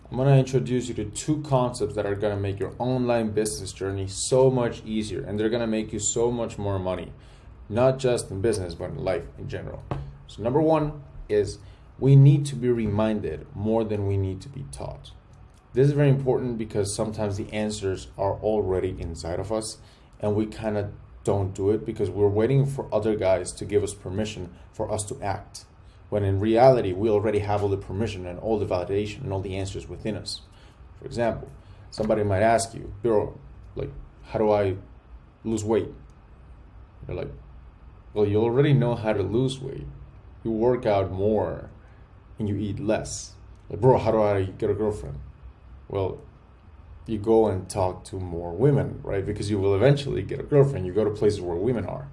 I'm going to introduce you to two concepts that are going to make your online business journey so much easier, and they're going to make you so much more money, not just in business, but in life in general. So number one is we need to be reminded more than we need to be taught. This is very important because sometimes the answers are already inside of us and we kind of don't do it because we're waiting for other guys to give us permission for us to act. When in reality, we already have all the permission and all the validation and all the answers within us. For example, somebody might ask you, bro, like, how do I lose weight? You're like, well, you already know how to lose weight. You work out more and you eat less. Like, bro, how do I get a girlfriend? Well, you go and talk to more women, right? Because you will eventually get a girlfriend. You go to places where women are.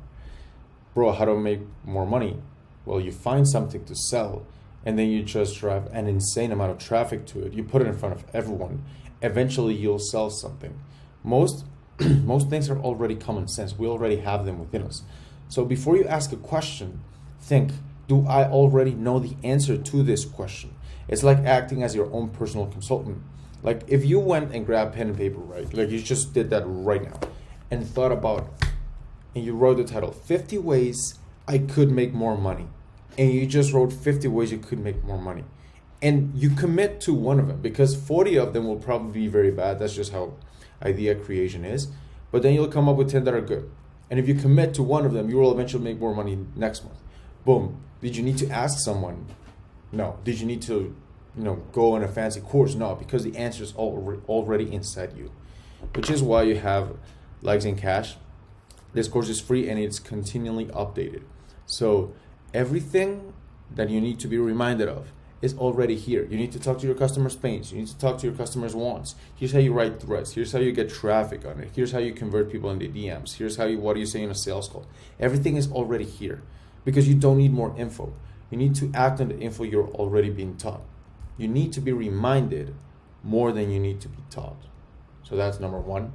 Bro, how do I make more money? Well, you find something to sell and then you just drive an insane amount of traffic to it. You put it in front of everyone. Eventually you'll sell something. Most things are already common sense. We already have them within us. So before you ask a question, think, do I already know the answer to this question? It's like acting as your own personal consultant. Like if you went and grabbed pen and paper, right? Like you just did that right now and thought about, and you wrote the title, 50 Ways I Could Make More Money. And you just wrote 50 ways you could make more money. And you commit to one of them because 40 of them will probably be very bad. That's just how idea creation is. But then you'll come up with 10 that are good. And if you commit to one of them, you will eventually make more money next month. Boom. Did you need to ask someone? No. Did you need to, go on a fancy course? No, because the answer is already inside you. Which is why you have Likes and Cash. This course is free and it's continually updated. So everything that you need to be reminded of is already here. You need to talk to your customers' pains. You need to talk to your customers' wants. Here's how you write threads. Here's how you get traffic on it. Here's how you convert people into DMs. Here's what do you say in a sales call. Everything is already here because you don't need more info. You need to act on the info you're already being taught. You need to be reminded more than you need to be taught. So that's number one.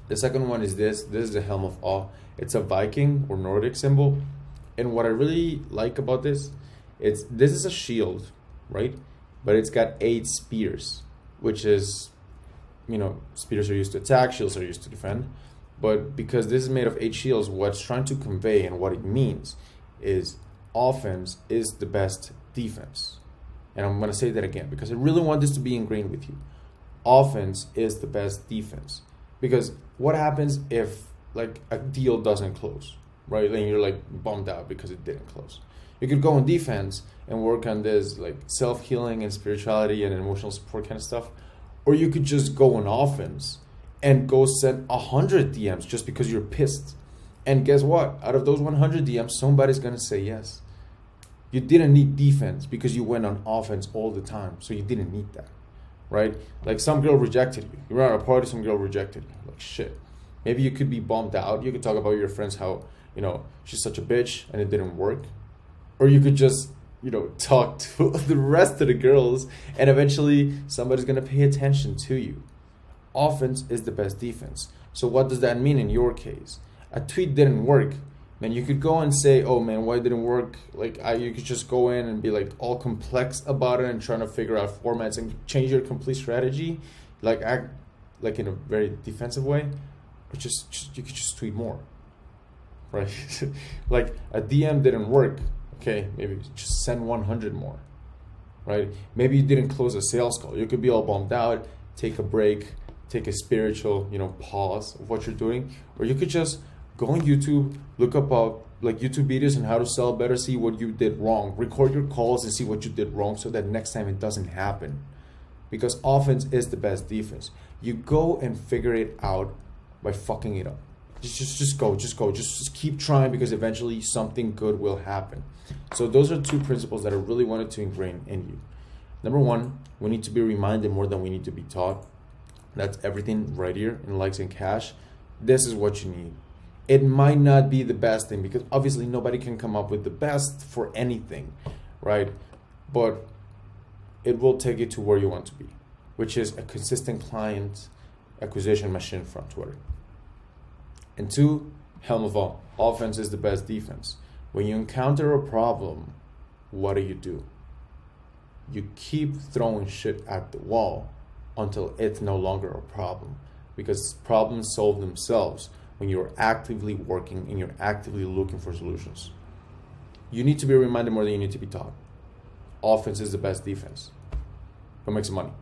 The second one is this. This is the Helm of Awe. It's a Viking or Nordic symbol. And what I really like about this is a shield, right? But it's got 8 spears, which is, spears are used to attack, shields are used to defend. But because this is made of 8 shields, what's trying to convey and what it means is offense is the best defense. And I'm going to say that again because I really want this to be ingrained with you. Offense is the best defense. Because what happens if like a deal doesn't close? Right, and you're like bummed out because it didn't close. You could go on defense and work on this like self-healing and spirituality and emotional support kind of stuff, or you could just go on offense and go send 100 DMs just because you're pissed. And guess what? Out of those 100 DMs, somebody's gonna say yes. You didn't need defense because you went on offense all the time, so you didn't need that, right? Like some girl rejected you. You were at a party, some girl rejected you. Like shit. Maybe you could be bummed out. You could talk about your friends how she's such a bitch and it didn't work. Or you could just, talk to the rest of the girls and eventually somebody's going to pay attention to you. Offense is the best defense. So what does that mean in your case? A tweet didn't work. Man, you could go and say, oh man, why didn't it work? You could just go in and be like all complex about it and trying to figure out formats and change your complete strategy. Act like in a very defensive way. Or you could just tweet more. Right? Like a DM didn't work. Okay, maybe just send 100 more. Right? Maybe you didn't close a sales call. You could be all bummed out, take a break, take a spiritual, pause of what you're doing. Or you could just go on YouTube, look up YouTube videos on how to sell better, see what you did wrong. Record your calls and see what you did wrong so that next time it doesn't happen. Because offense is the best defense. You go and figure it out by fucking it up. Just go. Just keep trying because eventually something good will happen. So those are 2 principles that I really wanted to ingrain in you. Number 1, we need to be reminded more than we need to be taught. That's everything right here in Likes and Cash. This is what you need. It might not be the best thing because obviously nobody can come up with the best for anything, right? But it will take you to where you want to be, which is a consistent client acquisition machine from Twitter. And 2, Helm of All. Offense is the best defense. When you encounter a problem, what do? You keep throwing shit at the wall until it's no longer a problem, because problems solve themselves when you're actively working and you're actively looking for solutions. You need to be reminded more than you need to be taught. Offense is the best defense. Go make some money.